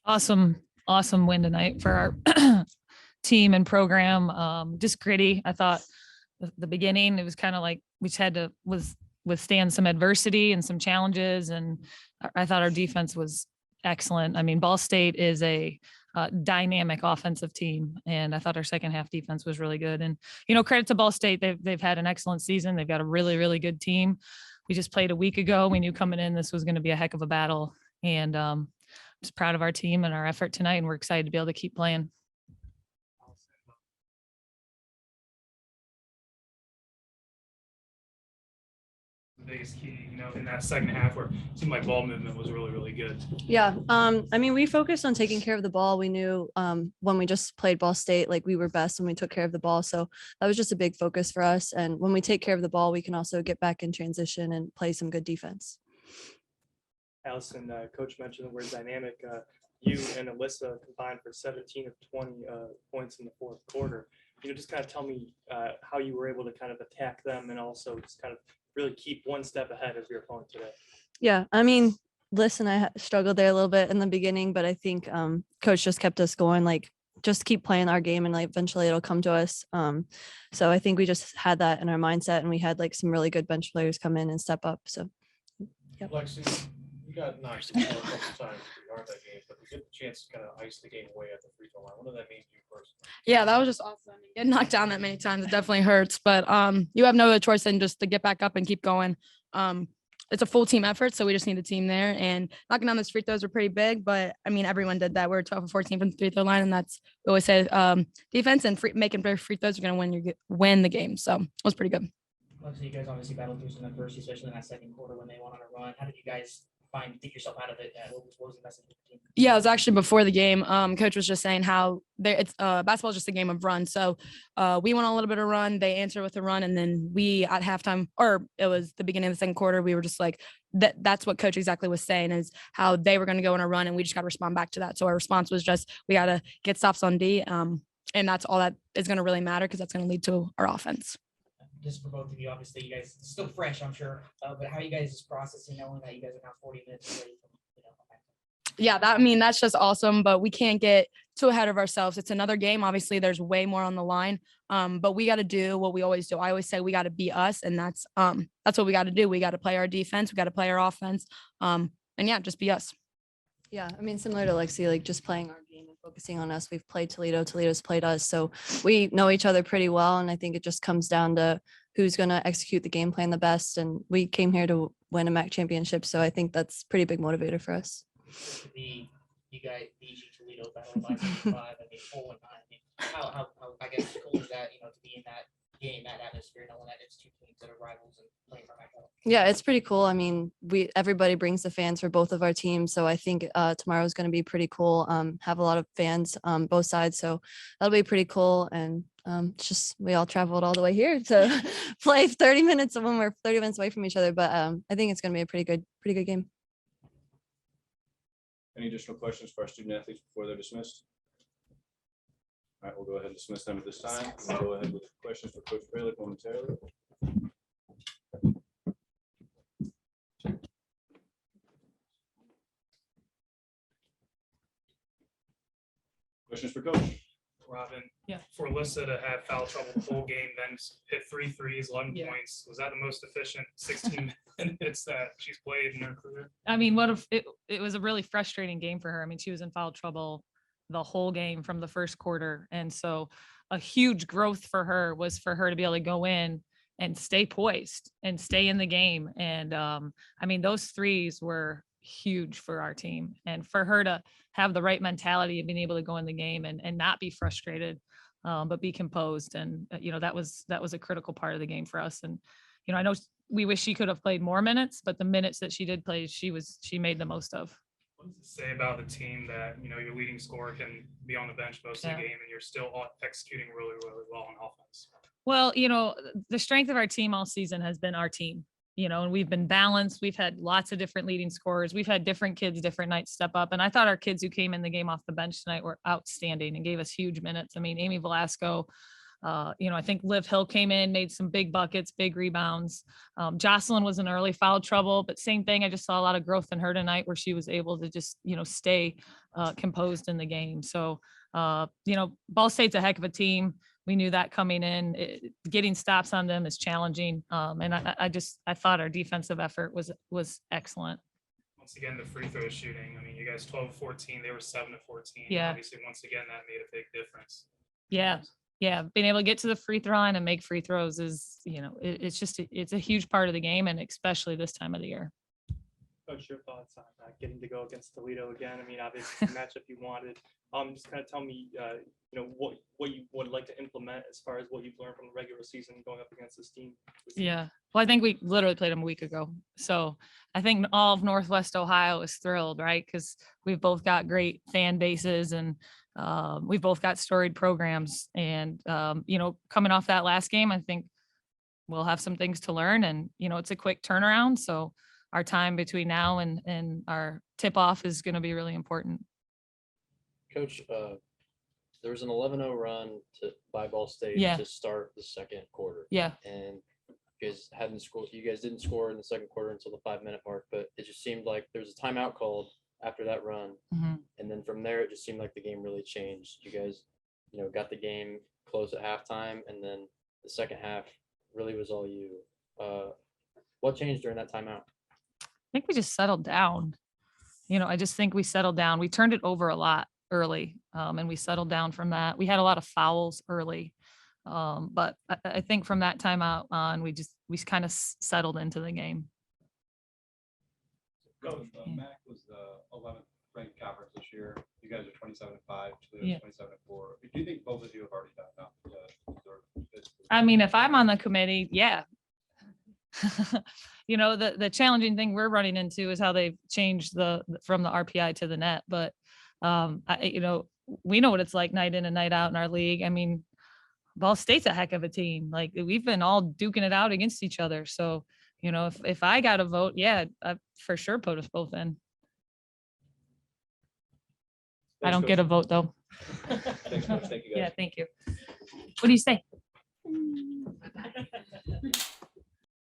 Awesome win tonight for our team and program. Just gritty. I thought the beginning, it was kind of like we just had to withstand some adversity and some challenges. And I thought our defense was excellent. I mean, Ball State is a dynamic offensive team, and I thought our second half defense was really good. And credit to Ball State, they've had an excellent season. They've got a really really good team. We just played a week ago. We knew coming in this was going to be a heck of a battle, and just proud of our team and our effort tonight, and we're excited to be able to keep playing. The biggest key, in that second half where it seemed like ball movement was really, really good. Yeah. I mean, we focused on taking care of the ball. We knew when we just played Ball State, like we were best when we took care of the ball. So that was just a big focus for us. And when we take care of the ball, we can also get back in transition and play some good defense. Allison, Coach mentioned the word dynamic. You and Alyssa combined for 17 of 20 points in the fourth quarter. Just kind of tell me how you were able to kind of attack them and also just kind of really keep one step ahead of your opponent today. Yeah, I mean, listen, I struggled there a little bit in the beginning, but I think Coach just kept us going, like just keep playing our game and like eventually it'll come to us. So I think we just had that in our mindset, and we had like some really good bench players come in and step up. So, yep. Lexi, you got knocked a couple times regarding that game, but you get the chance to kind of ice the game away at the free throw line. What did that mean to you personally? Yeah, that was just awesome. Getting knocked down that many times, it definitely hurts, but you have no other choice than just to get back up and keep going. It's a full team effort, so we just need the team there, and knocking down those free throws were pretty big, but I mean, everyone did that. We're 12 of 14 from the free throw line, and that's, we always say, defense and making free throws are going to win the game. So it was pretty good. So you guys obviously battled through some adversity, especially in that second quarter when they went on a run. How did you guys think yourself out of it? What was the message of the team? Yeah, it was actually before the game. Coach was just saying how basketball is just a game of run. So we went on a little bit of run. They answered with a run, and then we at halftime, or it was the beginning of the second quarter, we were just like that's what Coach exactly was saying, is how they were going to go on a run, and we just got to respond back to that. So our response was just we got to get stops on D, and that's all that is going to really matter, because that's going to lead to our offense. Just for both of you, obviously you guys still fresh, I'm sure, but how are you guys just processing knowing that you guys are now 40 minutes away from, Yeah, that's just awesome, but we can't get too ahead of ourselves. It's another game. Obviously there's way more on the line, but we got to do what we always do. I always say we got to be us, and that's what we got to do. We got to play our defense. We got to play our offense, and yeah, just be us. Yeah, I mean, similar to Lexi, like just playing our game and focusing on us. We've played Toledo, Toledo's played us, so we know each other pretty well, and I think it just comes down to who's going to execute the game plan the best, and we came here to win a MAC championship, so I think that's a pretty big motivator for us. You guys, Toledo battle by 5, I mean, 4-9. I mean, how I guess cool is that, to be in that game, that atmosphere, knowing that it's two teams that are rivals and playing for MAC. Yeah, it's pretty cool. I mean, everybody brings the fans for both of our teams, so I think tomorrow is going to be pretty cool. Have a lot of fans both sides, so that'll be pretty cool. And it's just we all traveled all the way here to play 30 minutes when we're 30 minutes away from each other. But I think it's going to be a pretty good game. Any additional questions for our student athletes before they're dismissed? All right, we'll go ahead and dismiss them at this time. We'll go ahead with questions for Coach Fralick momentarily. Questions for Coach? Robin, Yeah. For Alyssa to have foul trouble the whole game, then hit 3 threes, 11 points, was that the most efficient 16 minutes that she's played in her career? I mean, it was a really frustrating game for her. I mean, she was in foul trouble the whole game from the first quarter. And so a huge growth for her was for her to be able to go in and stay poised and stay in the game. And I mean, those threes were huge for our team, and for her to have the right mentality of being able to go in the game and not be frustrated, but be composed. And, that was a critical part of the game for us. And, I know we wish she could have played more minutes, but the minutes that she did play, she made the most of. What does it say about the team that, your leading scorer can be on the bench most of the game and you're still executing really, really well on offense? Well, the strength of our team all season has been our team, and we've been balanced. We've had lots of different leading scorers. We've had different kids, different nights step up. And I thought our kids who came in the game off the bench tonight were outstanding and gave us huge minutes. I mean, Amy Velasco, I think Liv Hill came in, made some big buckets, big rebounds. Jocelyn was in early foul trouble, but same thing. I just saw a lot of growth in her tonight where she was able to just, stay composed in the game. So, Ball State's a heck of a team. We knew that coming in. Getting stops on them is challenging. And I thought our defensive effort was excellent. Once again, the free throw shooting. I mean, you guys 12-14, they were 7-14. Yeah. Obviously, once again, that made a big difference. Yeah. Yeah. Being able to get to the free throw line and make free throws is, it's a huge part of the game, and especially this time of the year. Coach, your thoughts on getting to go against Toledo again? I mean, obviously, the matchup you wanted. Just kind of tell me, what you would like to implement as far as what you've learned from the regular season going up against this team. Yeah. Well, I think we literally played them a week ago. So I think all of Northwest Ohio is thrilled, right? Because we've both got great fan bases, and we've both got storied programs. And, coming off that last game, I think we'll have some things to learn, and, it's a quick turnaround. So our time between now and our tip off is going to be really important. Coach, there was an 11-0 run by Ball State Yeah. to start the second quarter. Yeah. And you guys hadn't scored. You guys didn't score in the second quarter until the 5-minute mark, but it just seemed like there was a timeout called after that run. Mhm. And then from there, it just seemed like the game really changed. You guys, got the game close at halftime, and then the second half really was all you. What changed during that timeout? I think we just settled down. I just think we settled down. We turned it over a lot early, and we settled down from that. We had a lot of fouls early, but I think from that timeout on, we kind of settled into the game. Coach, Yeah. Mac was the 11th ranked conference this year. You guys are 27-5, Yeah. 27-4. Do you think both of you have already done enough to deserve this? I mean, if I'm on the committee, yeah. The challenging thing we're running into is how they've changed from the RPI to the net. But, we know what it's like night in and night out in our league. I mean, Ball State's a heck of a team. Like, we've been all duking it out against each other. So, if I got a vote, yeah, I for sure put us both in. I don't get a vote though. Thanks, Coach. Thank you, guys. Yeah, thank you. What do you say?